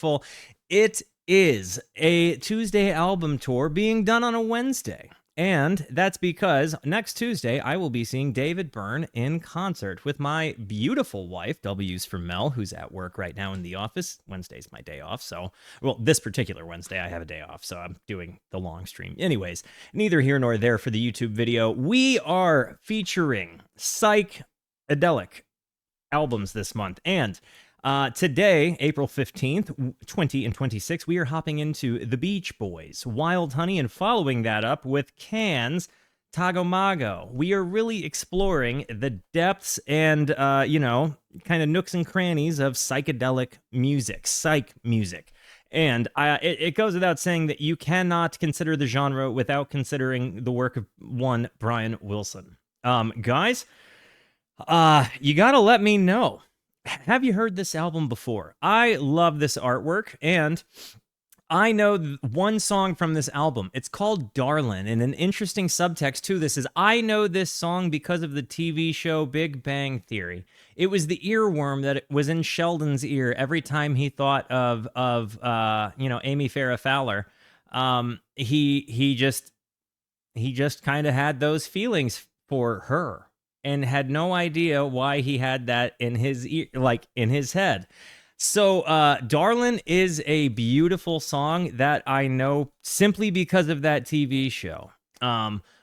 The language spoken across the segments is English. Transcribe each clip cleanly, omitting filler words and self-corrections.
Full. It is a Tuesday album tour being done on a Wednesday. And that's because next Tuesday, I will be seeing David Byrne in concert with my beautiful wife, W's for Mel, who's at work right now in the office. Wednesday's my day off, so... Well, this particular Wednesday, I have a day off, so I'm doing the long stream. Anyways, neither here nor there for the YouTube video. We are featuring psychedelic albums this month, and... today, April 15th, 20 and 26, we are hopping into The Beach Boys, Wild Honey, and following that up with Can's Tagomago. We are really exploring the depths and, kind of nooks and crannies of psychedelic music, psych music. And it goes without saying that you cannot consider the genre without considering the work of one Brian Wilson. Guys, you gotta let me know. Have you heard this album before? I love this artwork, and I know one song from this album. It's called Darlin, and an interesting subtext to this is I know this song because of the TV show Big Bang Theory. It was the earworm that was in Sheldon's ear every time he thought of Amy Farrah Fowler. He just kind of had those feelings for her, and had no idea why he had that in his ear, like in his head. So Darlin is a beautiful song that I know simply because of that TV show.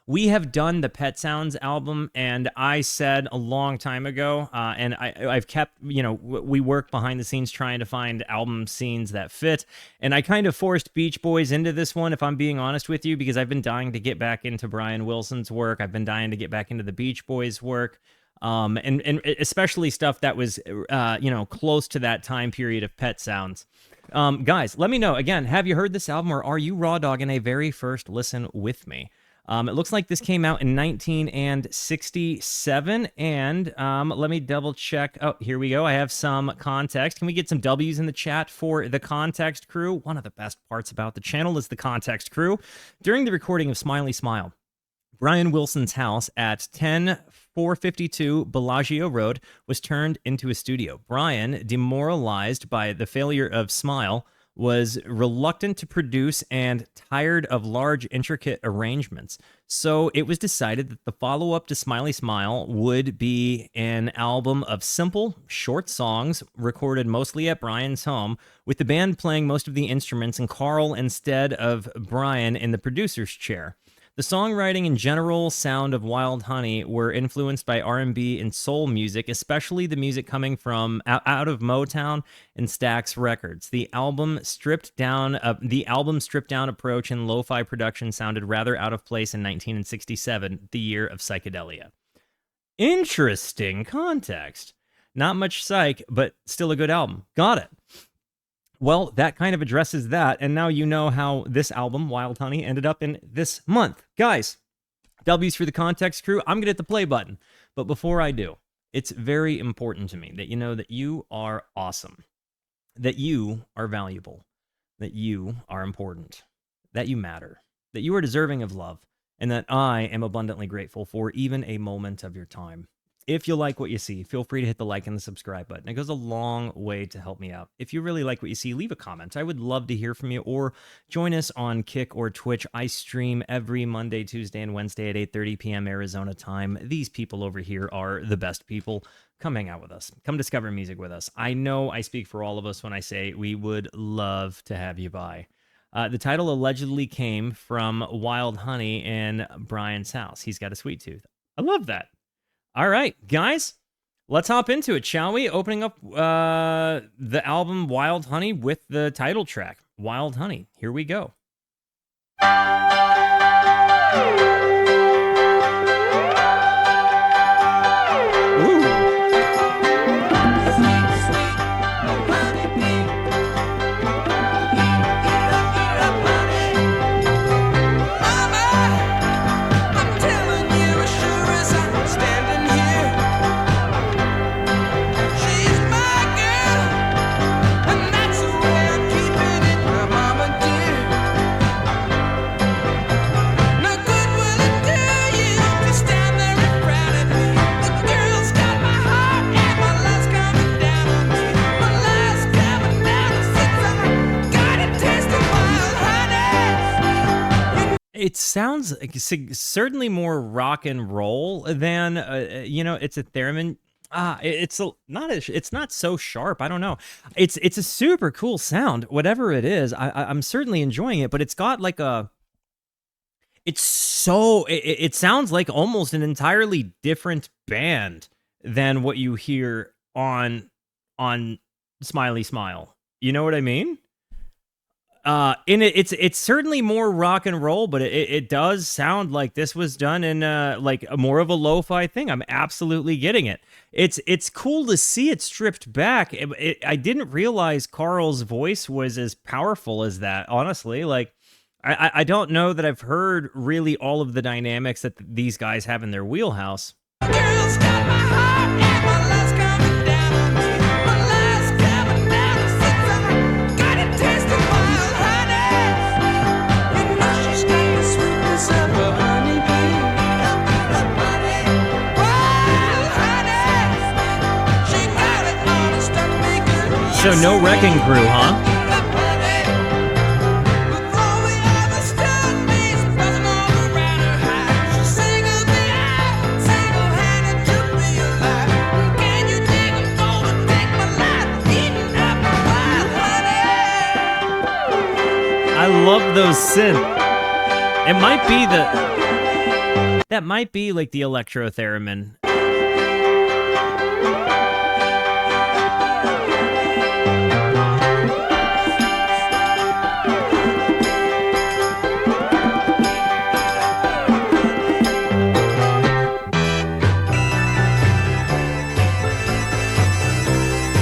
We have done the Pet Sounds album, and I said a long time ago, and I've kept, we work behind the scenes trying to find album scenes that fit, and I kind of forced Beach Boys into this one, if I'm being honest with you, because I've been dying to get back into Brian Wilson's work. I've been dying to get back into the Beach Boys' work, and especially stuff that was, close to that time period of Pet Sounds. Guys, let me know, again, have you heard this album, or are you raw dogging a very first listen with me? It looks like this came out in 1967, and let me double check. Oh, here we go. I have some context. Can we get some W's in the chat for the Context Crew? One of the best parts about the channel is the Context Crew. During the recording of Smiley Smile, Brian Wilson's house at 10452 Bellagio Road was turned into a studio. Brian, demoralized by the failure of Smile, was reluctant to produce and tired of large, intricate arrangements. So it was decided that the follow-up to Smiley Smile would be an album of simple, short songs recorded mostly at Brian's home, with the band playing most of the instruments and Carl instead of Brian in the producer's chair. The songwriting and general sound of Wild Honey were influenced by R&B and soul music, especially the music coming from out of Motown and Stax Records. The album stripped down approach and lo-fi production sounded rather out of place in 1967, the year of psychedelia. Interesting context. Not much psych, but still a good album. Got it. Well, that kind of addresses that, and now you know how this album, Wild Honey, ended up in this month. Guys, W's for the Context Crew. I'm going to hit the play button, but before I do, it's very important to me that you know that you are awesome, that you are valuable, that you are important, that you matter, that you are deserving of love, and that I am abundantly grateful for even a moment of your time. If you like what you see, feel free to hit the like and the subscribe button. It goes a long way to help me out. If you really like what you see, leave a comment. I would love to hear from you, or join us on Kick or Twitch. I stream every Monday, Tuesday, and Wednesday at 8:30 p.m. Arizona time. These people over here are the best people. Come hang out with us. Come discover music with us. I know I speak for all of us when I say we would love to have you by. The title allegedly came from Wild Honey in Brian's house. He's got a sweet tooth. I love that. All right, guys, let's hop into it, shall we? Opening up the album Wild Honey with the title track, Wild Honey. Here we go. Good will It sounds like certainly more rock and roll than it's a theremin. It's not so sharp. I don't know. It's a super cool sound. Whatever it is, I'm certainly enjoying it. But it's got like a. It sounds like almost an entirely different band than what you hear on Smiley Smile. You know what I mean? In it's certainly more rock and roll, but it does sound like this was done in like more of a lo-fi thing. I'm absolutely getting it. It's cool to see it stripped back. I didn't realize Carl's voice was as powerful as that. Honestly, like I don't know that I've heard really all of the dynamics that these guys have in their wheelhouse. Girls got my heart and my love's coming down on me. My love's coming down since I got a taste of wild honey. You know she's got the sweetness of a honeybee. Wild honey, she got it all to stop me good. So no Wrecking Crew, huh? I love those synths. That might be like the electro theremin.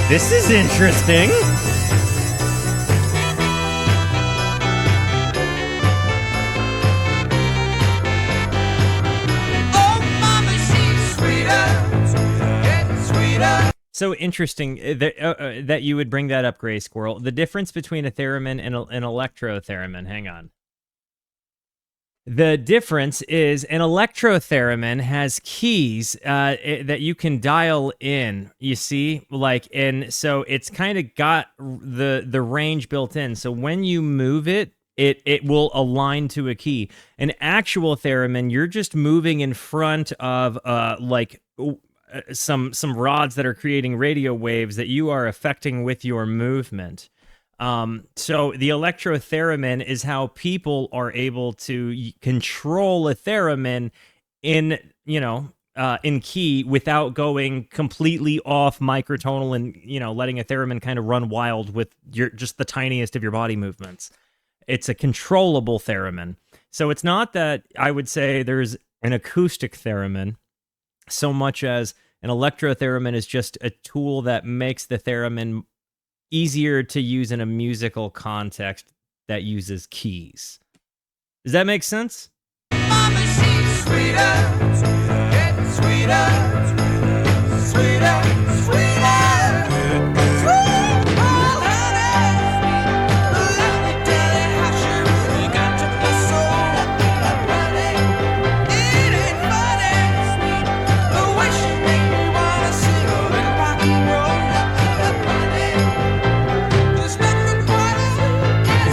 This is interesting. So interesting that you would bring that up, Gray Squirrel. The difference between a theremin and an electro theremin. Hang on. The difference is an electro theremin has keys that you can dial in. You see, like, and so it's kind of got the range built in. So when you move it, it will align to a key. An actual theremin, you're just moving in front of some rods that are creating radio waves that you are affecting with your movement. So the electro theremin is how people are able to control a theremin in key without going completely off microtonal and letting a theremin kind of run wild with just the tiniest of your body movements. It's a controllable theremin. So it's not that I would say there's an acoustic theremin so much as an electro theremin is just a tool that makes the theremin easier to use in a musical context that uses keys. Does that make sense? Mama, she's sweeter, getting sweeter, sweeter, sweeter.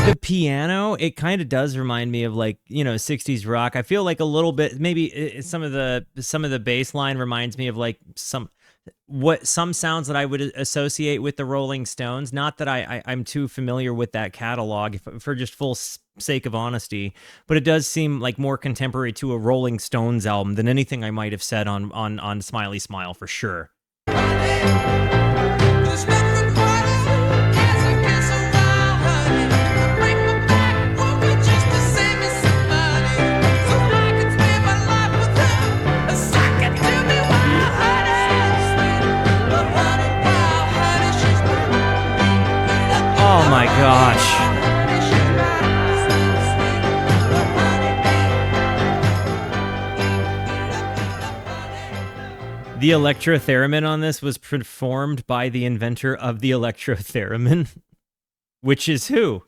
The piano, it kind of does remind me of 60s rock. I feel like a little bit, maybe some of the bass line reminds me of like some sounds that I would associate with the Rolling Stones. Not that I'm too familiar with that catalog, for just full sake of honesty, but it does seem like more contemporary to a Rolling Stones album than anything I might have said on Smiley Smile for sure. Oh my gosh. The electro-theremin on this was performed by the inventor of the electro-theremin, which is who?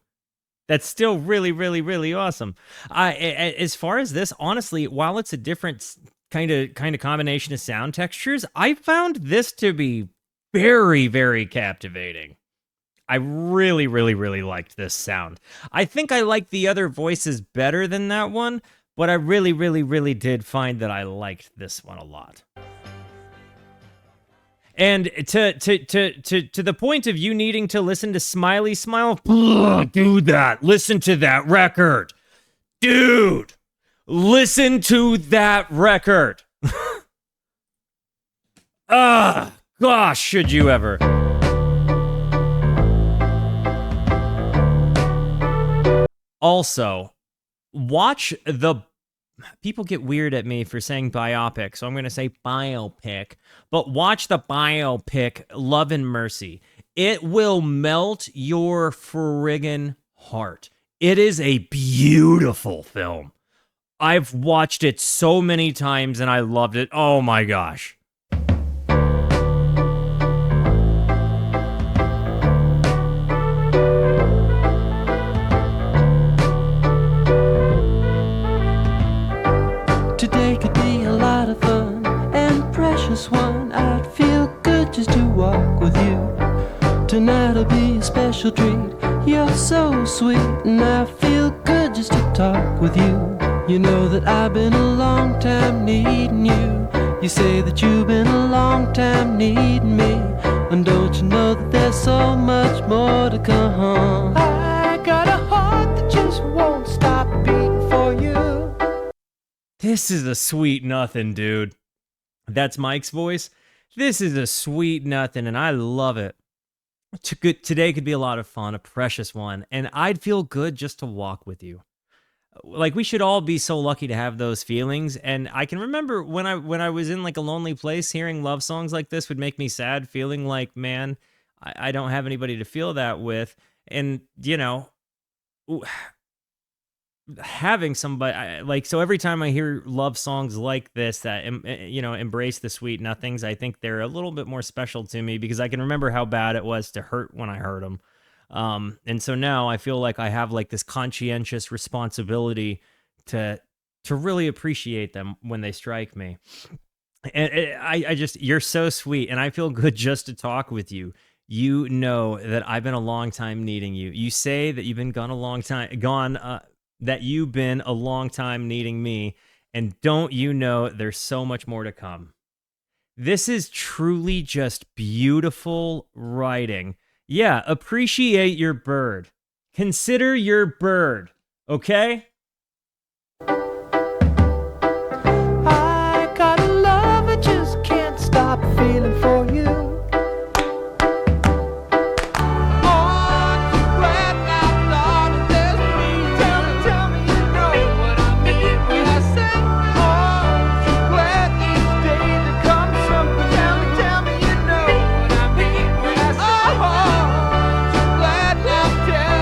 That's still really, really, really awesome. As far as this, honestly, while it's a different kind of combination of sound textures, I found this to be very, very captivating. I really, really, really liked this sound. I think I like the other voices better than that one, but I really, really, really did find that I liked this one a lot. And to the point of you needing to listen to Smiley Smile, do that. Listen to that record. Dude, listen to that record. Gosh, should you ever. Also, watch the... People get weird at me for saying biopic, so I'm going to say biopic. But watch the biopic Love and Mercy. It will melt your friggin' heart. It is a beautiful film. I've watched it so many times and I loved it. Oh my gosh. Today could be a lot of fun and precious one. I'd feel good just to walk with you. Tonight'll be a special treat. You're so sweet and I feel good just to talk with you. You know that I've been a long time needing you. You say that you've been a long time needing me. And don't you know that there's so much more to come? I got a heart that just won't stop beating for you. This is a sweet nothing, dude. That's Mike's voice. This is a sweet nothing, and I love it. Today could be a lot of fun, a precious one, and I'd feel good just to walk with you. Like, we should all be so lucky to have those feelings, and I can remember when I was in like a lonely place, hearing love songs like this would make me sad, feeling like, man, I don't have anybody to feel that with, and, you know... having somebody like, so every time I hear love songs like this that embrace the sweet nothings, I think they're a little bit more special to me because I can remember how bad it was to hurt when I heard them. And so now I feel like I have like this conscientious responsibility to really appreciate them when they strike me. And I just, you're so sweet, and I feel good just to talk with you. You know that I've been a long time needing you. You say that you've been that you've been a long time needing me, and don't you know there's so much more to come. This is truly just beautiful writing. Yeah, appreciate your bird. Consider your bird, okay? I got a love, I just can't stop feeling for you.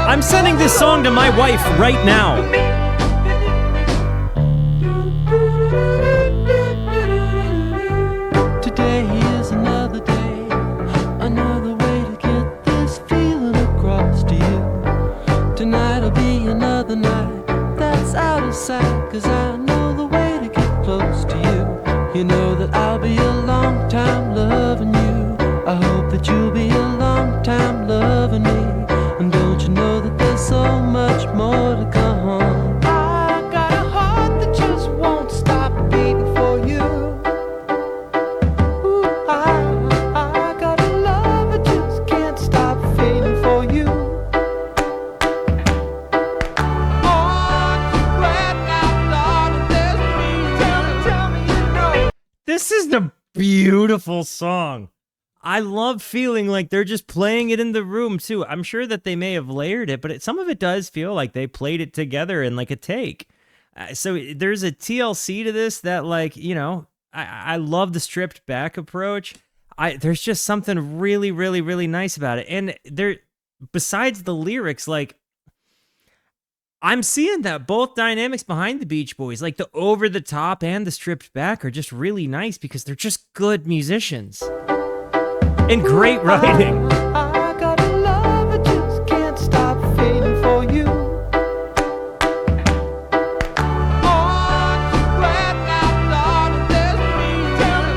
I'm sending this song to my wife right now. Today is another day, another way to get this feeling across to you. Tonight'll be another night that's out of sight, 'cause I know the way to get close to you. You know that I'll be a long time loving you. I hope that you'll be a long time loving me. And don't you know that there's so much more to come? I got a heart that just won't stop beating for you. Ooh, I got a love I just can't stop feeling for you. Oh, I'm so glad now, darling, tell me you know. This is a beautiful song. I love feeling like they're just playing it in the room too. I'm sure that they may have layered it, but some of it does feel like they played it together in like a take. So there's a TLC to this that, like, you know, I love the stripped back approach. There's just something really, really, really nice about it. And there, besides the lyrics, like, I'm seeing that both dynamics behind the Beach Boys, like the over the top and the stripped back, are just really nice because they're just good musicians. And great writing. I got a love I just can't stop feeling for you. Oh, I'm so glad now, darling, there's me.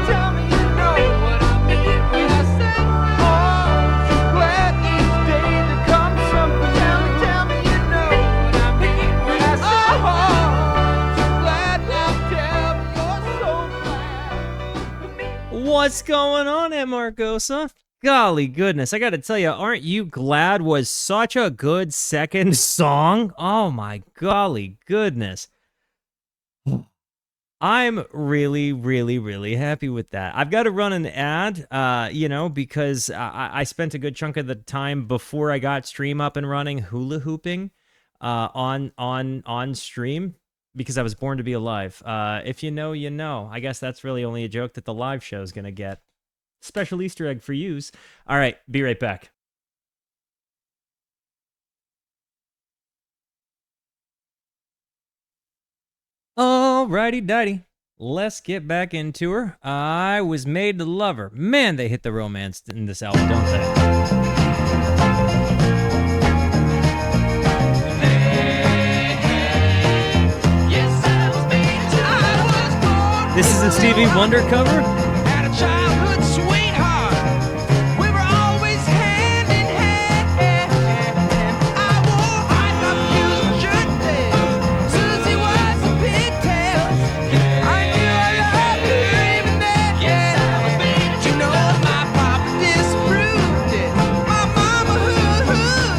Tell me you know what I mean when I say, oh, I'm so glad each day What's going on, Marcosa? Golly goodness, I gotta tell you, aren't you glad was such a good second song? Oh my golly goodness. I'm really, really, really happy with that. I've got to run an ad, because I spent a good chunk of the time before I got stream up and running hula hooping on stream because I was born to be alive. If you know, you know. I guess that's really only a joke that the live show is going to get. Special Easter egg for yous. All right, be right back. Alrighty dighty. Let's get back into her. I was made to love her. Man, they hit the romance in this album, don't they? This is a Stevie Wonder cover? Had a childhood sweetheart. We were always hand in hand. I wore high top shoes and shirt tails. Susie was a pigtail. I knew I loved her even then. But you know my papa disapproved it. My mama hooted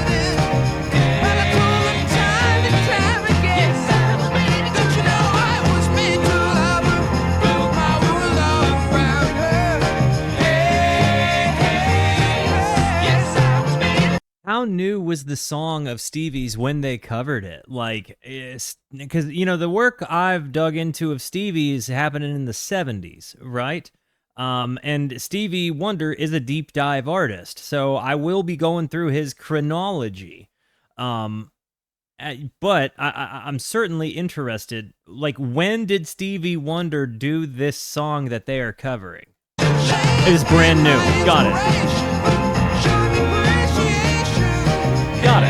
it. And I told him time and time again. Don't you know I was made to love her? Built my world all around her. Hey, yes, I was made. How new was the song of Stevie's when they covered it? Like, because, the work I've dug into of Stevie's happening in the 70s, right? And Stevie Wonder is a deep dive artist, so I will be going through his chronology. But I'm certainly interested, like, when did Stevie Wonder do this song that they are covering? It was brand new. Got it. Got it.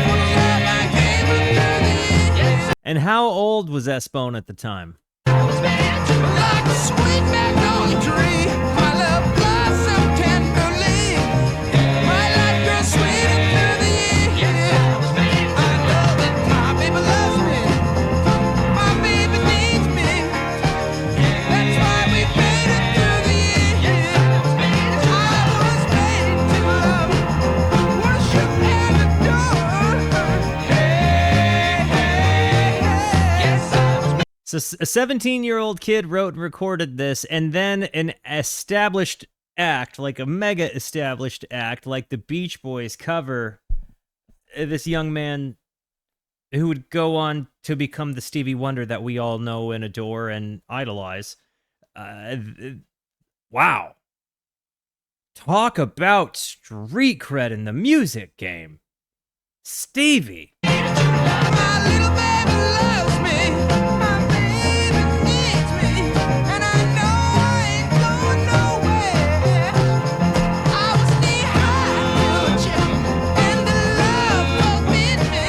And how old was Espone at the time? Like a sweet magnolia tree, my love blossomed tenderly. My life grows sweeter through the years. I know that my baby loves me. My baby needs me. That's why we made it through the years. I was made to love, worship and adore her. Yes, I was. So a 17-year-old kid wrote and recorded this, and then an established act, like a mega established act, like the Beach Boys cover this young man who would go on to become the Stevie Wonder that we all know and adore and idolize. Wow. Talk about street cred in the music game. Stevie. My little baby loves me. My baby needs me. And I know I ain't going nowhere. I was knee-high to you, and the love forbid me.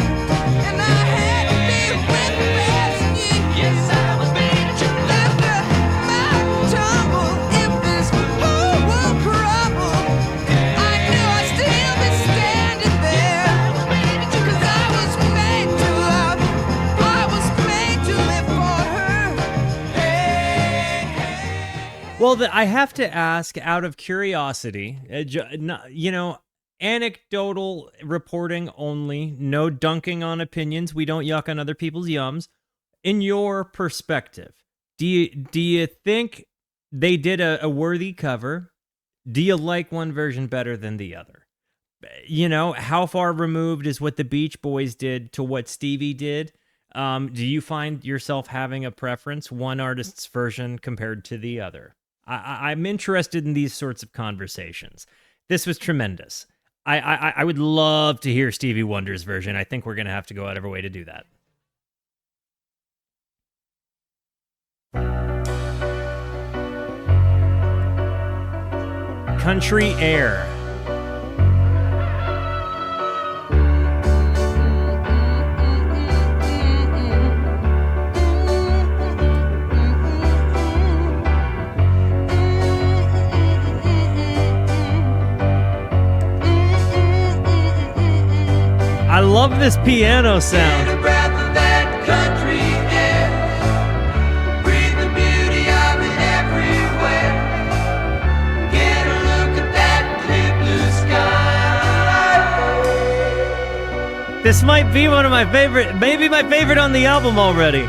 And I had to be with the best of you. Yes, I was made to lift the mountain tumble. If this whole world crumble, I knew I'd still be standing there. 'Cause I was made to love. I was made to live for her. Hey. Well, I have to ask out of curiosity, anecdotal reporting only, no dunking on opinions. We don't yuck on other people's yums. In your perspective, do you think they did a worthy cover? Do you like one version better than the other? How far removed is what the Beach Boys did to what Stevie did? Do you find yourself having a preference, one artist's version compared to the other? I'm interested in these sorts of conversations. This was tremendous. I would love to hear Stevie Wonder's version. I think we're going to have to go out of our way to do that. Country Air. I love this piano sound. Get a breath of that country air. Breathe the beauty of it everywhere. Get This might be one of my favorite, maybe my favorite on the album already.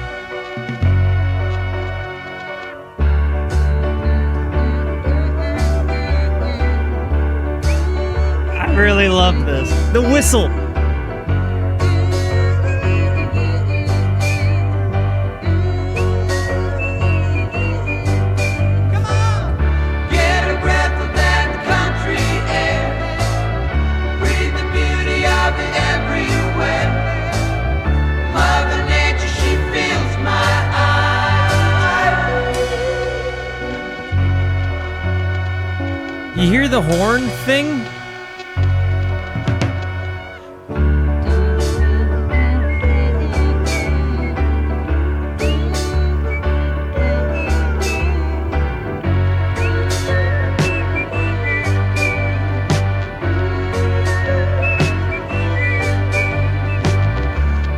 I really love this. The whistle. Come on, get a breath of that country air. Breathe the beauty of it everywhere. Mother Nature, she fills my eyes. You hear the horn thing?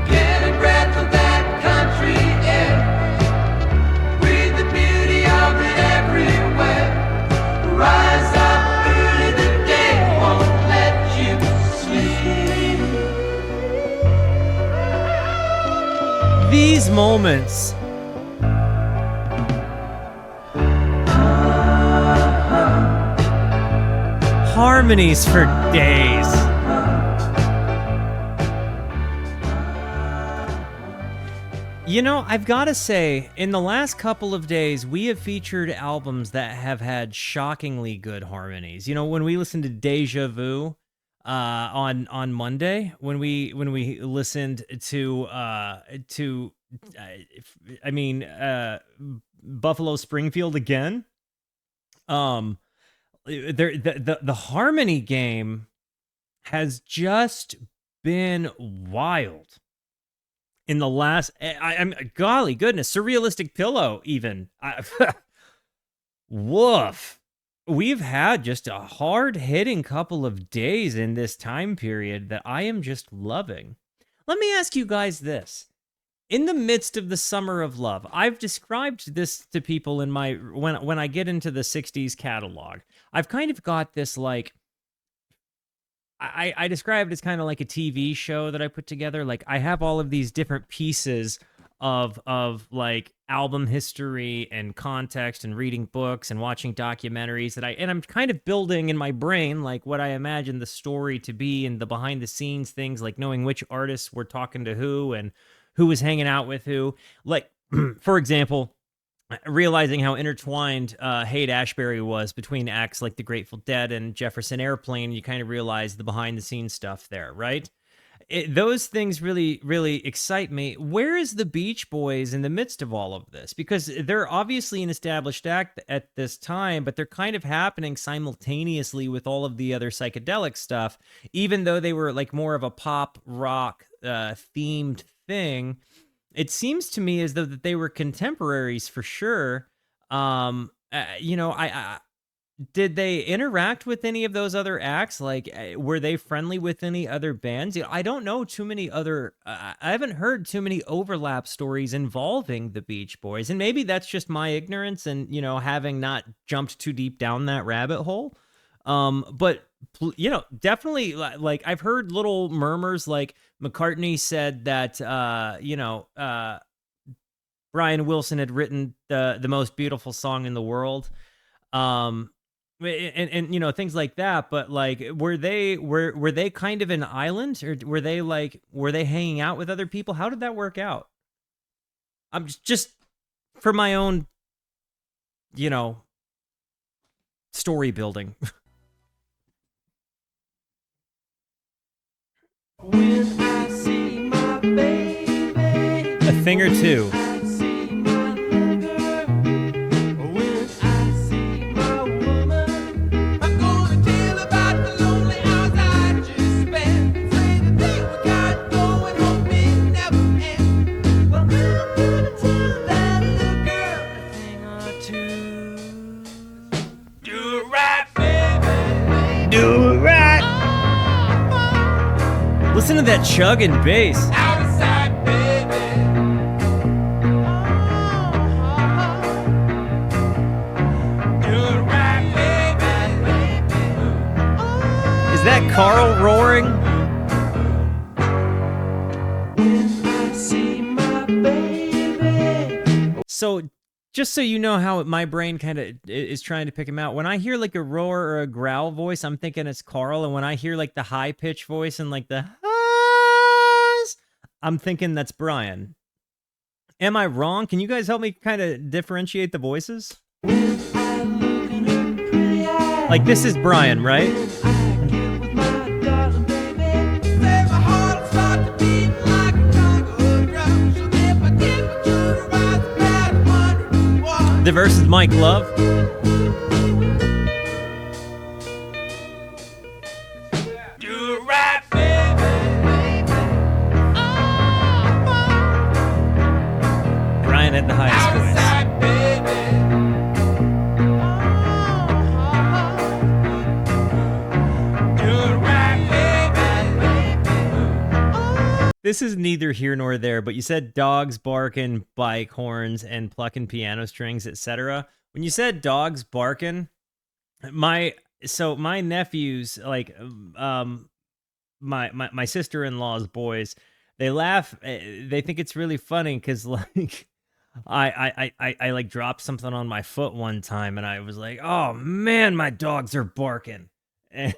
Get a breath of that country air. Breathe the beauty of it everywhere. Rise up early, the day won't let you sleep. These moments. Harmonies for days. You know, I've got to say, in the last couple of days, we have featured albums that have had shockingly good harmonies. You know, when we listened to Deja Vu on Monday, when we listened to Buffalo Springfield again, the harmony game has just been wild. In the last, I'm golly goodness, Surrealistic Pillow even. Woof. We've had just a hard-hitting couple of days in this time period that I am just loving. Let me ask you guys this. In the midst of the summer of love, I've described this to people in my when I get into the 60s catalog. I've kind of got this like I describe it as kind of like a TV show that I put together. Like I have all of these different pieces of like album history and context and reading books and watching documentaries that I'm kind of building in my brain like what I imagine the story to be and the behind the scenes things, like knowing which artists were talking to who and who was hanging out with who. Like for example, realizing how intertwined Haight-Ashbury was between acts like the Grateful Dead and Jefferson Airplane, you kind of realize the behind-the-scenes stuff there, right? Those things really, really excite me. Where is the Beach Boys in the midst of all of this? Because they're obviously an established act at this time, but they're kind of happening simultaneously with all of the other psychedelic stuff, even though they were like more of a pop rock themed thing. It seems to me as though that they were contemporaries for sure. You know, I did they interact with any of those other acts? Like, were they friendly with any other bands? You know, I don't know too many other. I haven't heard too many overlap stories involving the Beach Boys, and maybe that's just my ignorance and you know having not jumped too deep down that rabbit hole. But you know, definitely like I've heard little murmurs like McCartney said that Brian Wilson had written the most beautiful song in the world. And you know things like that, but like were they kind of an island or were they hanging out with other people? How did that work out? I'm just for my own, you know, story building. When I see my baby, A thing or two. I see my lover. When I see my woman, I'm gonna tell about the lonely hours I just spent. Say the thing we got going, hope it never ends. well, I'm gonna tell that little girl a thing or two. Do it right, baby. Do it right. Listen to that chugging bass. Out of sight, baby. Do it right, baby. Is that Carl roaring? when I see my baby. So, just so you know how my brain kind of is trying to pick him out, when I hear like a roar or a growl voice, I'm thinking it's Carl. And when I hear like the high pitch voice and like the highs, I'm thinking that's Brian. Am I wrong? Can you guys help me kind of differentiate the voices? When I look in her pretty eyes, Like, this is Brian, right? I get with my darling baby. Say my heart will start to beat like a conga drum. So if I dip into the rise, about 101. The verse is Mike Love. Do it right, baby. Brian had the highest voice. Outside, baby. Do it right, baby. This is neither here nor there, but you said dogs barking, bike horns, and plucking piano strings, etc. When you said dogs barking, my nephews, like my sister-in-law's boys, they laugh. They think it's really funny because like I like dropped something on my foot one time, and I was like, oh man, my dogs are barking, and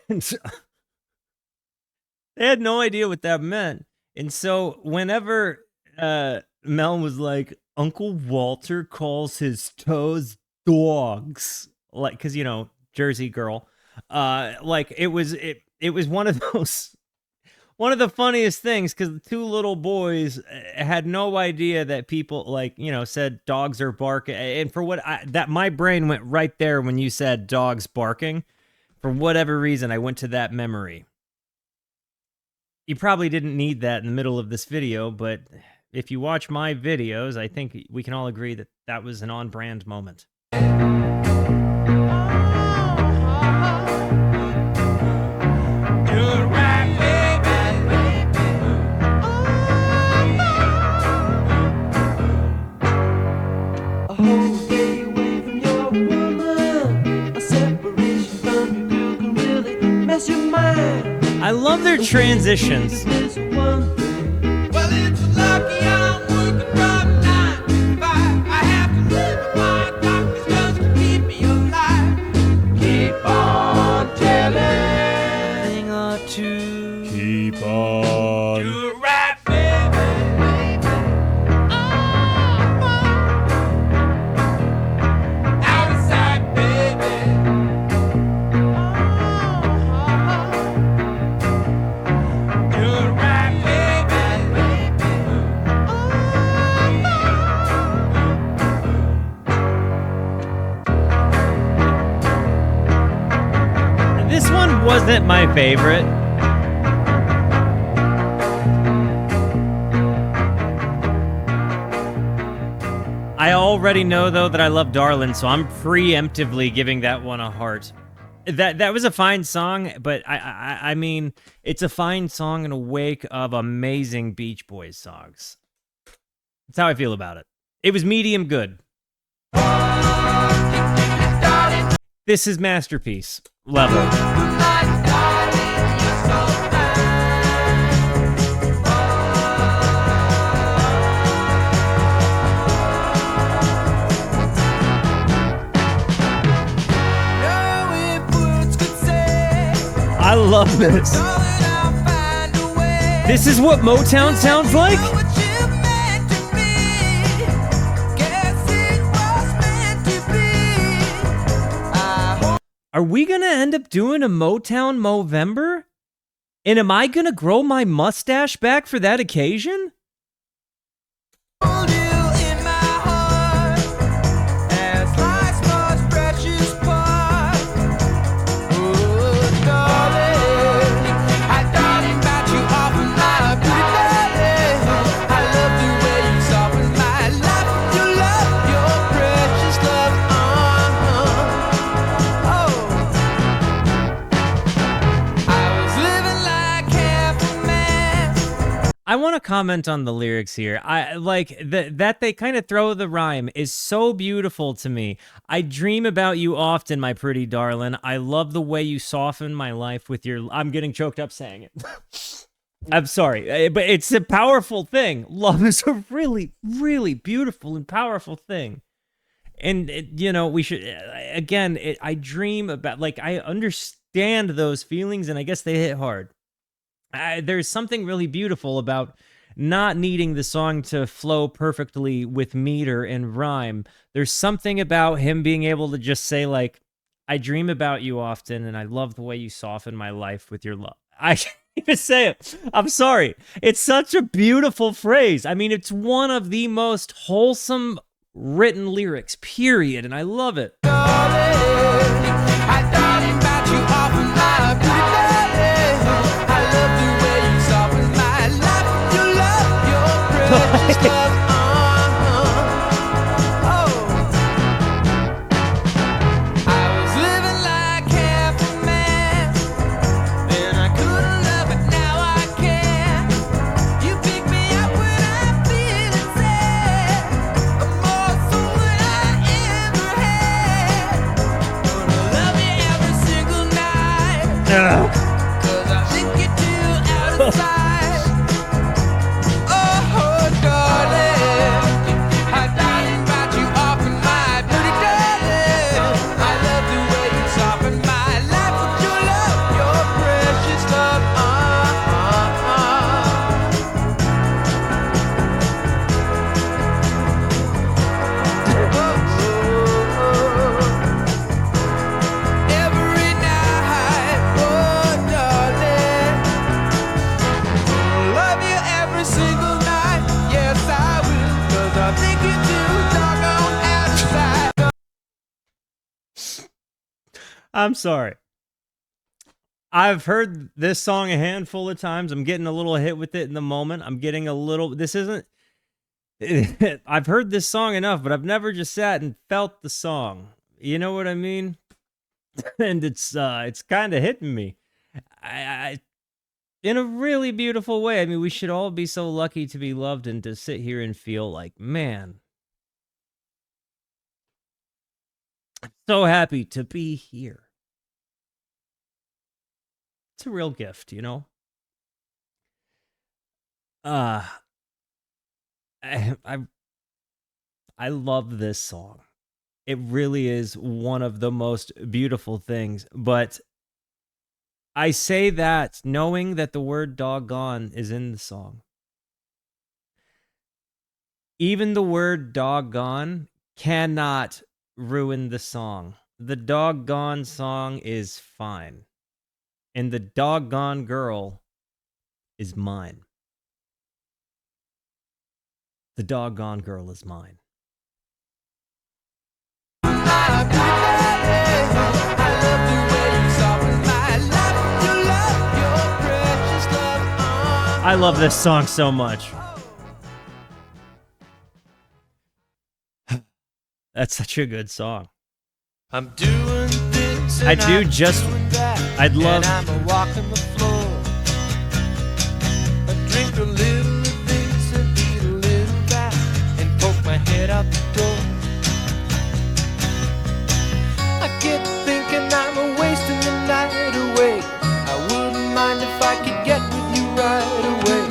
they had no idea what that meant. And so whenever Mel was like, Uncle Walter calls his toes dogs, like, because you know, Jersey girl, like it was one of those, one of the funniest things, because the two little boys had no idea that people, like, you know, said dogs are barking, and for what that my brain went right there when you said dogs barking. For whatever reason, I went to that memory. You probably didn't need that in the middle of this video, but if you watch my videos, I think we can all agree that that was an on-brand moment. Do it right, baby. A whole day away from your woman, a separation from your girl can really mess your mind. I love their transitions. There's one thing. Well, it's lucky I'm working from 9 to 5. I have to live with my doctors just to keep me alive. Keep on telling thing or two. Keep on. Do it right, baby. Outside, baby. Do it right, baby. This one wasn't my favorite. I already know, though, that I love Darlin, so I'm preemptively giving that one a heart. That was a fine song, but I mean, it's a fine song in a wake of amazing Beach Boys songs. That's how I feel about it. It was medium good. This is masterpiece level. I love this. This is what Motown sounds like? Are we gonna end up doing a Motown Movember? And am I gonna grow my mustache back for that occasion? I want to comment on the lyrics here. I like that they kind of throw the rhyme is so beautiful to me. I dream about you often, my pretty darling. I love the way you soften my life with your... I'm getting choked up saying it. I'm sorry, but it's a powerful thing. Love is a really, really beautiful and powerful thing. And, we should, again, I dream about, like, I understand those feelings, and I guess they hit hard. There's something really beautiful about not needing the song to flow perfectly with meter and rhyme. There's something about him being able to just say, like, I dream about you often, and I love the way you soften my life with your love. I can't even say it. I'm sorry. It's such a beautiful phrase. I mean, it's one of the most wholesome written lyrics, period, and I love it. I'm sorry. I've heard this song a handful of times. I'm getting a little hit with it in the moment. I'm getting a little, this isn't, I've heard this song enough, but I've never just sat and felt the song. You know what I mean? And it's kind of hitting me. I in a really beautiful way. I mean, we should all be so lucky to be loved and to sit here and feel like, man, I'm so happy to be here. It's a real gift, you know? I love this song. It really is one of the most beautiful things, but I say that knowing that the word doggone is in the song. Even the word doggone cannot ruin the song. The doggone song is fine. And the doggone girl is mine. The doggone girl is mine. I love this song so much. That's such a good song. I'm doing this. I do just. I'd love. I'm a walking the floor. I drink a little of this and eat a little of that and poke my head out the door. I get thinking I'm wasting the night away. I wouldn't mind if I could get with you right away.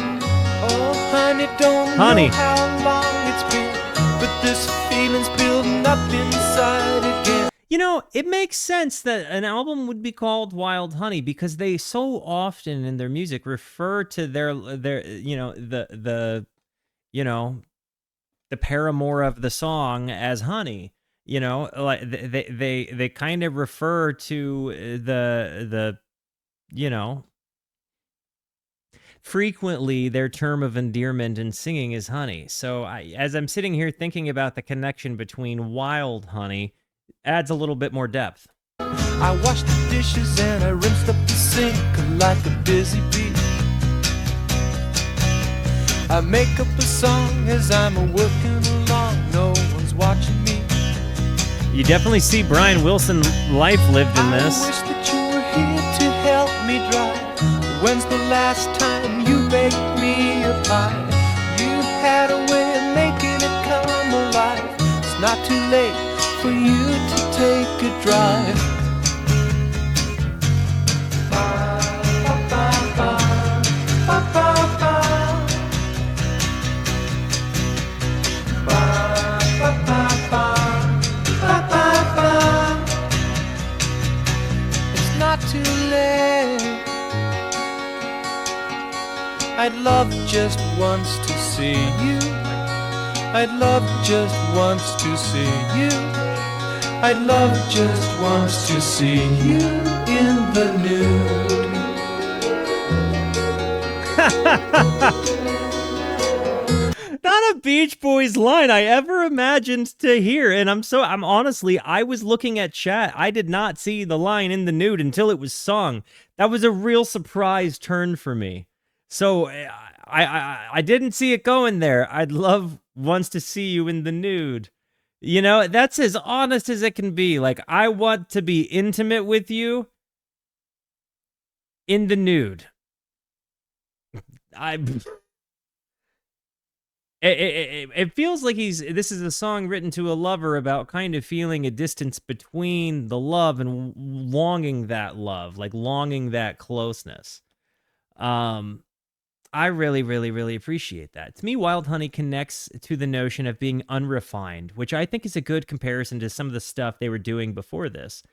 Oh, honey, don't know how long it's been, but this feeling's building up inside again. You know, it makes sense that an album would be called Wild Honey because they so often in their music refer to their you know, the paramour of the song as honey. You know, like they kind of refer to the you know, frequently their term of endearment in singing is honey. So as I'm sitting here thinking about the connection between Wild Honey, adds a little bit more depth. I washed the dishes and I rinsed up the sink like a busy bee. I make up a song as I'm working along. No one's watching me. You definitely see Brian Wilson life lived in this. I wish that you were here to help me dry. When's the last time you baked me a pie? You had a way of making it come alive. It's not too late for you to take a drive. Ba, ba, ba, ba, ba, ba. I'd love just once to see you. I'd love just once to see you. I'd love just once to see you in the nude. Not a Beach Boys line I ever imagined to hear. And I'm honestly, I was looking at chat. I did not see the line in the nude until it was sung. That was a real surprise turn for me. So I didn't see it going there. I'd love once to see you in the nude. You know, that's as honest as it can be. Like, I want to be intimate with you in the nude. It feels like this is a song written to a lover about kind of feeling a distance between the love and longing that love, like longing that closeness. I really, really, really appreciate that. To me, Wild Honey connects to the notion of being unrefined, which I think is a good comparison to some of the stuff they were doing before this.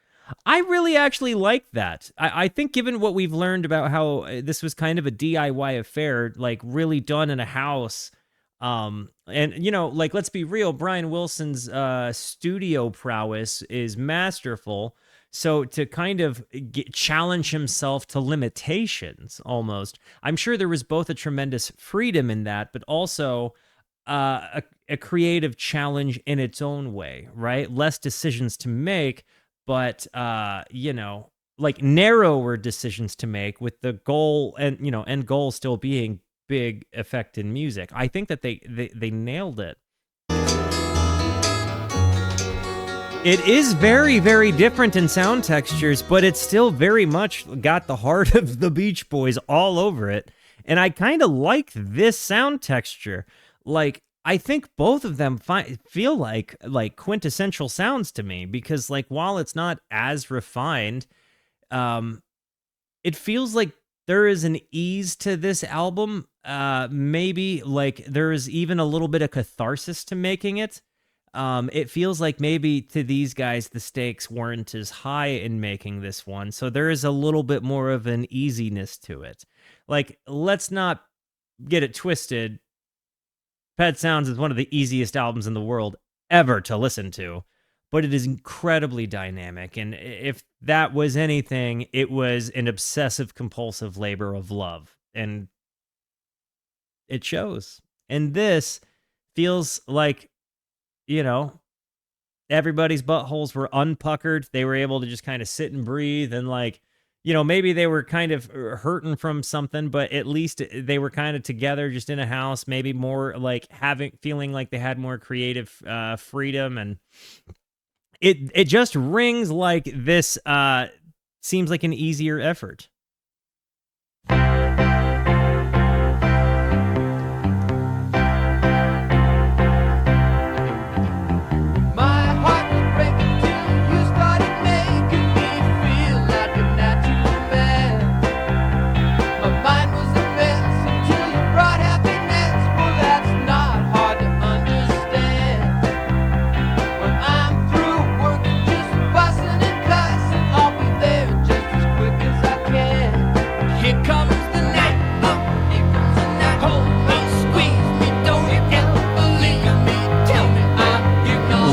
I really actually like that. I think given what we've learned about how this was kind of a DIY affair, like really done in a house, and you know, like, let's be real, Brian Wilson's studio prowess is masterful. So to kind of challenge himself to limitations, almost, I'm sure there was both a tremendous freedom in that, but also a creative challenge in its own way, right? Less decisions to make, but you know, like narrower decisions to make, with the goal and, you know, end goal still being big effect in music. I think that they nailed it. It is very, very different in sound textures, but it's still very much got the heart of the Beach Boys all over it. And I kind of like this sound texture. Like, I think both of them feel like quintessential sounds to me, because, like, while it's not as refined, it feels like there is an ease to this album. Maybe like there is even a little bit of catharsis to making it. It feels like maybe to these guys, the stakes weren't as high in making this one. So there is a little bit more of an easiness to it. Like, let's not get it twisted. Pet Sounds is one of the easiest albums in the world ever to listen to, but it is incredibly dynamic. And if that was anything, it was an obsessive compulsive labor of love. And it shows. And this feels like, you know, everybody's buttholes were unpuckered. They were able to just kind of sit and breathe, and, like, you know, maybe they were kind of hurting from something, but at least they were kind of together just in a house, maybe more like feeling like they had more creative freedom. And it just rings like this seems like an easier effort.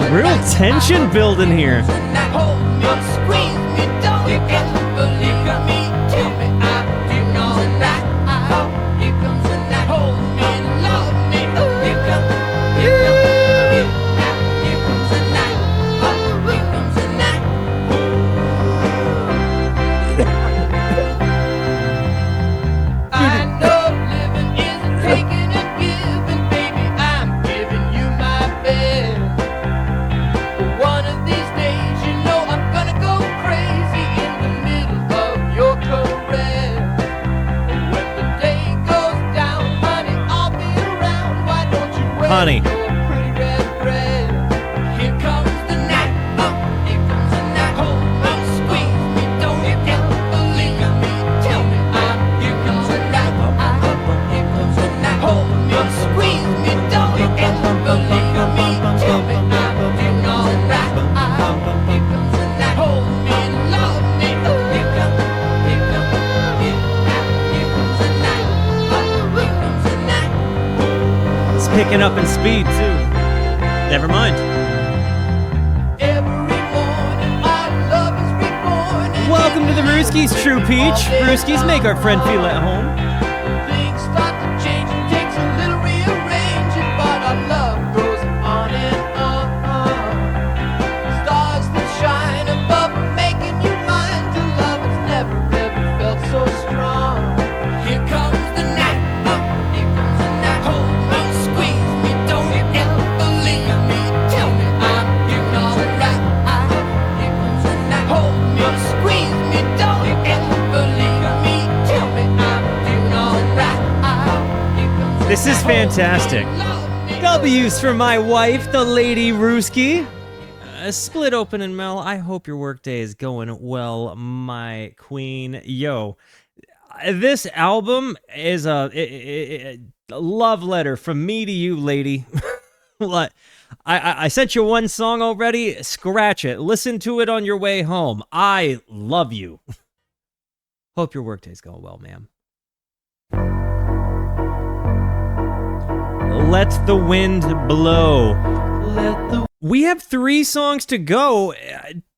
Real tension building here. Honey. picking up in speed too. Never mind. Every morning our love is reborn. And Welcome to the Brewskis, True Peach. Brewskis, make our friend feel at home. things start to change and takes a little rearranging, but our love goes on and on. Stars that shine above, making you mine. To love it's never ever felt so strong. Here comes the night, here comes the night. Hold me, squeeze me, don't ever leave me. Tell me I'm doing alright. Here comes the night. Hold me, squeeze me, don't ever leave me. Tell me I'm doing alright. Here comes the This is fantastic. love me. W's for my wife, the Lady Rooski. Split open and Mel. I hope your workday is going well, my queen. Yo, this album is a love letter from me to you, lady. What? I sent you one song already. Scratch it. Listen to it on your way home. I love you. Hope your workday's going well, ma'am. Let the wind blow. Let the We have 3 songs to go.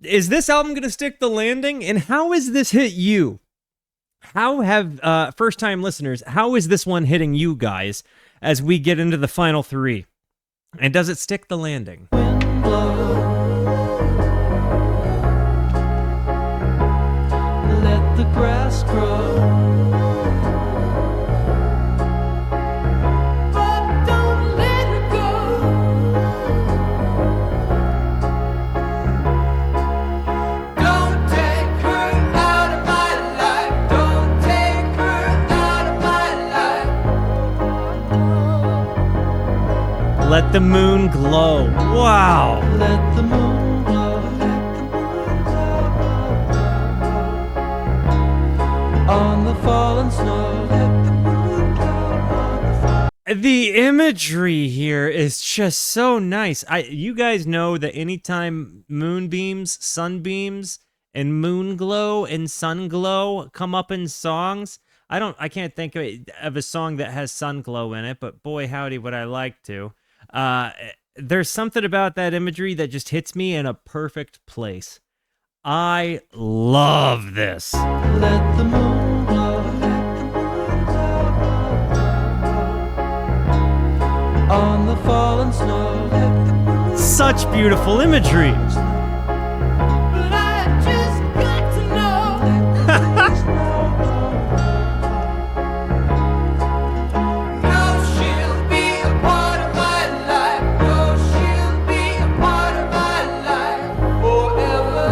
Is this album going to stick the landing? And how has this hit you? How have, first-time listeners, how is this one hitting you guys as we get into the final 3? And does it stick the landing? wind blow. Let the grass grow. But don't let it go. Don't take her out of my life. Don't take her out of my life. Let the moon glow. Wow. Let the moon glow. On the fallen snow. Let the moon glow on the fallen The imagery here is just so nice. You guys know that anytime moonbeams, sunbeams, and moon glow and sun glow come up in songs, I can't think of a song that has sun glow in it, but boy howdy would I like to. There's something about that imagery that just hits me in a perfect place. I love this. Let the moon glow. On the fallen snow. Such beautiful imagery. But I just got to know. No, she'll be a part of my life. No, she'll be a part of my life forever.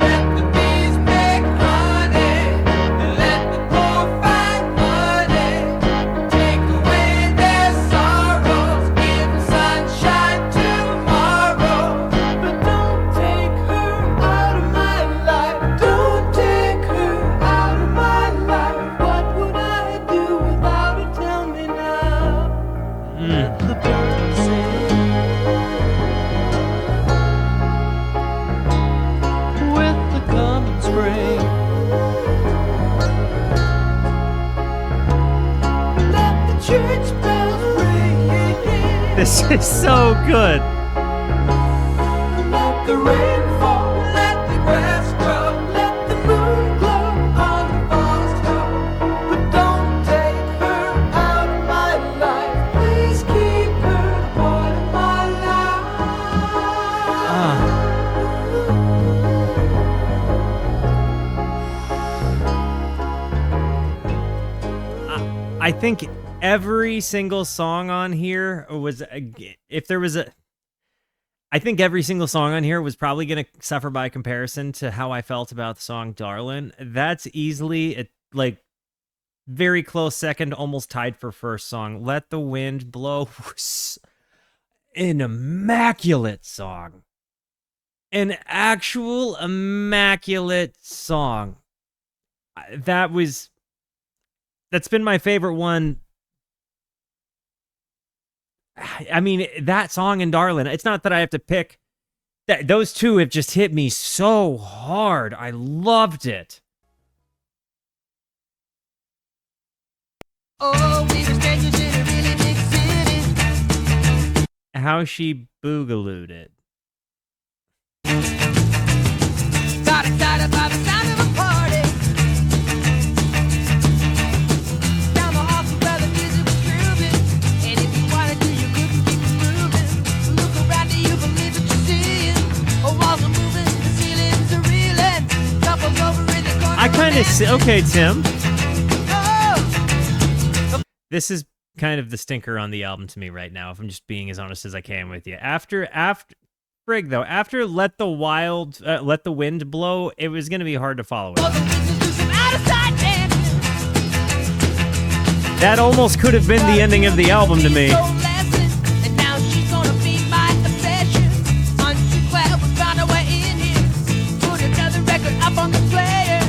Let the bees make honey. Let the poor find money. Take away their sorrows. Give sunshine tomorrow. But don't take her out of my life. Don't take her out of my life. What would I do without her? Tell me now. Let the birds sing. With the coming spring. Let the church bells ring. This is so good. Let the rain fall. Let the grass grow. Let the moon glow on the fallen snow. But don't take her out of my life. Please keep her part of my life. I think every single song on here was, if there was a, I think every single song on here was probably going to suffer by comparison to how I felt about the song Darlin. That's easily, very close second, almost tied for first song. Let the Wind Blow was an immaculate song. An actual immaculate song. That's been my favorite one. I mean, that song and Darlin, it's not that I have to pick. Those two have just hit me so hard. I loved it. Oh, we were strangers in a really big city. How she boogalooed it. Got excited by the sound of a party. Down the hall where the music was grooving. And if you wanted to, you couldn't keep it moving. Look around, do you believe what you're seeing? Oh, walls are moving, the ceilings are reeling. Couples over in the corner. I kind of okay, Tim. Oh, This is kind of the stinker on the album to me right now, if I'm just being as honest as I can with you. After Frig though, after Let the Wind Blow, it was gonna be hard to follow it. oh, the witches do some out-of-sight dancing. That almost could have been the ending of the album to me. And now she's gonna be my obsession. Unto 12, we found our way in here. Put another record up on the player.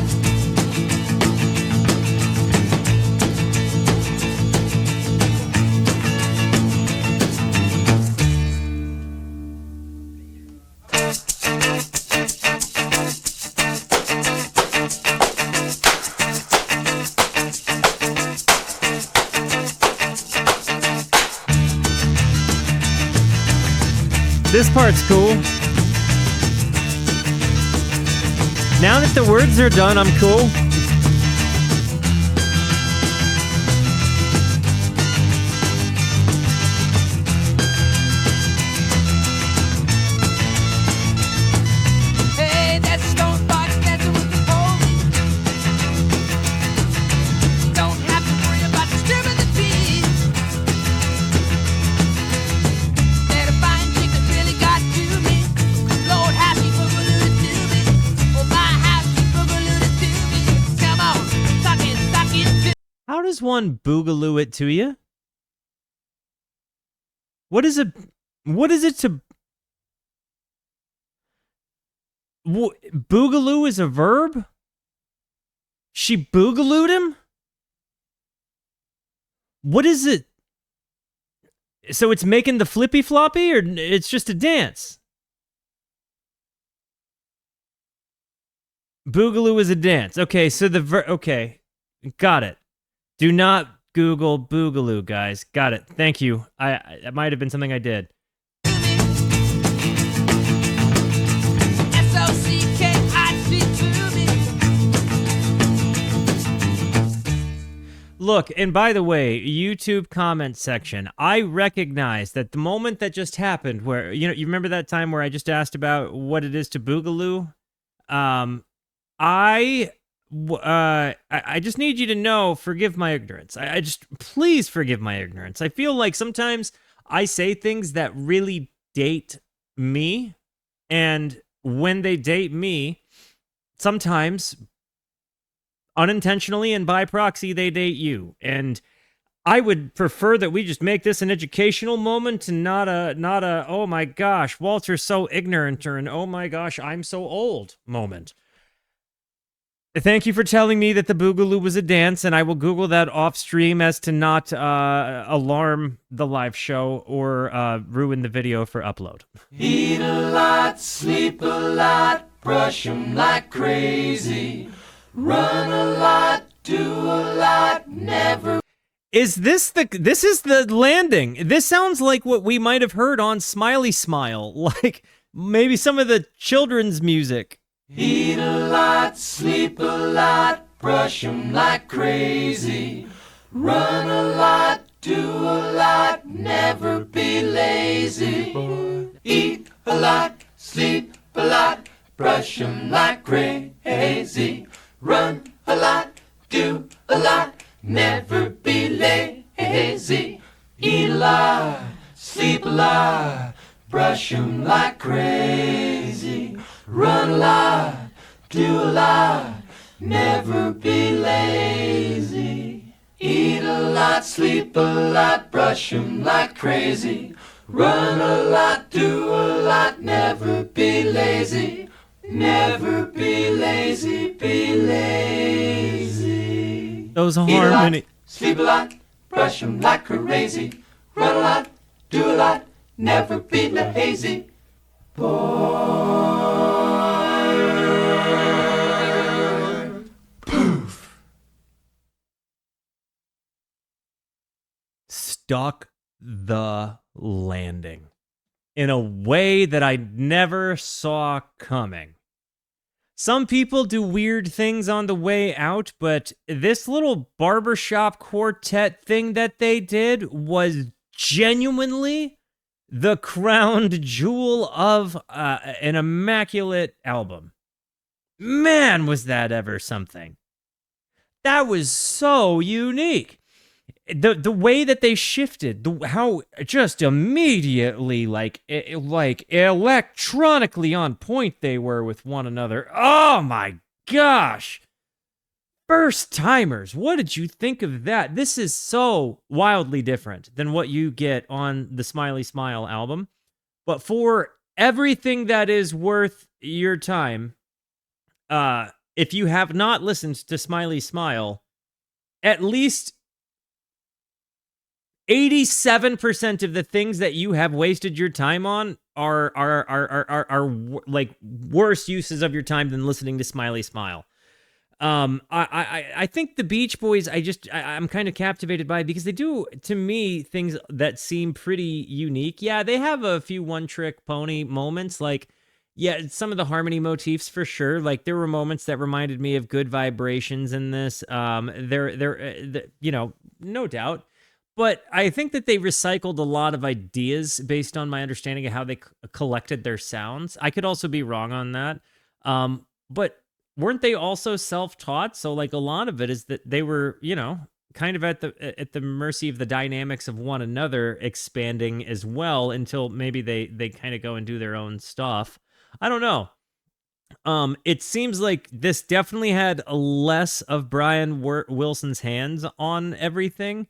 This part's cool. Now that the words are done, I'm cool. Hey, that's a stone box dancing with the pole. Don't have to worry about disturbing the peace. That a fine chick that really got to me. Lord, how she boogalooed it to me. Oh my, how she boogalooed it to me. Come on, suck it to. How does one boogaloo it to you? What is it to... Boogaloo is a verb? She boogalooed him? What is it? So it's making the flippy floppy, or it's just a dance? Boogaloo is a dance. Okay, so okay, got it. Do not Google Boogaloo, guys. Got it. Thank you. That might have been something I did. S-O-C-K-I-C to me. Look, and by the way, YouTube comment section, I recognize that the moment that just happened where, you remember that time where I just asked about what it is to Boogaloo? I just need you to know, forgive my ignorance. I just, please forgive my ignorance. I feel like sometimes I say things that really date me, and when they date me, sometimes unintentionally and by proxy, they date you. And I would prefer that we just make this an educational moment and not a oh my gosh, Walter's so ignorant, or an oh my gosh, I'm so old moment. Thank you for telling me that the Boogaloo was a dance, and I will Google that off stream as to not alarm the live show or ruin the video for upload. Eat a lot, sleep a lot, brush 'em like crazy. Run a lot, do a lot, never. This is the landing. This sounds like what we might have heard on Smiley Smile, like maybe some of the children's music. Eat a lot, sleep a lot, brush 'em like crazy. Run a lot, do a lot, never be lazy. Eat a lot, sleep a lot, brush 'em like crazy. Run a lot, do a lot, never be lazy. Eat a lot, sleep a lot, brush 'em like crazy. Run a lot, do a lot, never be lazy. Eat a lot, sleep a lot, brush 'em like crazy. Run a lot, do a lot, never be lazy. Never be lazy, be lazy. Those Eat a lot, harmony. sleep a lot, brush 'em like crazy. Run a lot, do a lot, never be lazy. stuck the landing in a way that I never saw coming. Some people do weird things on the way out, but this little barbershop quartet thing that they did was genuinely the crowned jewel of an immaculate album. Man, was that ever something. That was so unique. The way that they shifted, how just immediately like electronically on point they were with one another. Oh my gosh. First timers, what did you think of that? This is so wildly different than what you get on the Smiley Smile album. But for everything that is worth your time, if you have not listened to Smiley Smile, at least 87% of the things that you have wasted your time on are like worse uses of your time than listening to Smiley Smile. I think the Beach Boys, I'm kind of captivated by because they do, to me, things that seem pretty unique. Yeah, they have a few one-trick pony moments, like, yeah, some of the harmony motifs for sure. Like, there were moments that reminded me of Good Vibrations in this. You know, no doubt. But I think that they recycled a lot of ideas based on my understanding of how they collected their sounds. I could also be wrong on that. But weren't they also self-taught? So like a lot of it is that they were, you know, kind of at the mercy of the dynamics of one another expanding as well until maybe they kind of go and do their own stuff. I don't know. It seems like this definitely had less of Brian Wilson's hands on everything,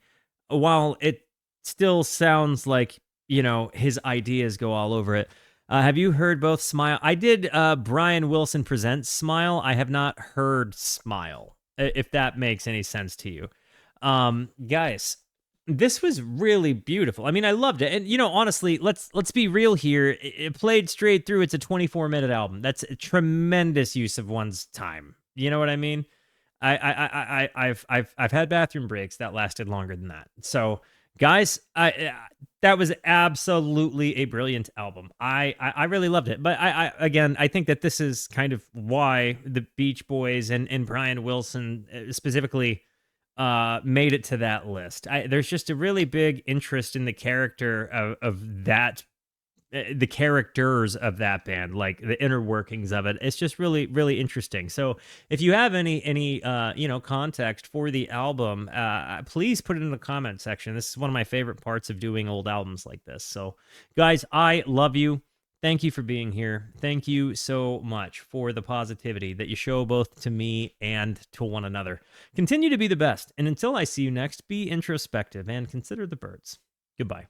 while it still sounds like, you know, his ideas go all over it. Have you heard both Smile? I did Brian Wilson Presents Smile. I have not heard Smile, if that makes any sense to you. Guys, this was really beautiful. I mean, I loved it. And, you know, honestly, let's be real here. It played straight through. It's a 24-minute album. That's a tremendous use of one's time. You know what I mean? I've had bathroom breaks that lasted longer than that. So, guys, that was absolutely a brilliant album. I really loved it. But I think that this is kind of why the Beach Boys and Brian Wilson specifically made it to that list. There's just a really big interest in the character of that. The characters of that band, like the inner workings of it, it's just really, really interesting. So if you have any you know, context for the album, please put it in the comment section. This is one of my favorite parts of doing old albums like this. So guys, I love you. Thank you for being here. Thank you so much for the positivity that you show both to me and to one another. Continue to be the best. And until I see you next, be introspective and consider the birds. Goodbye.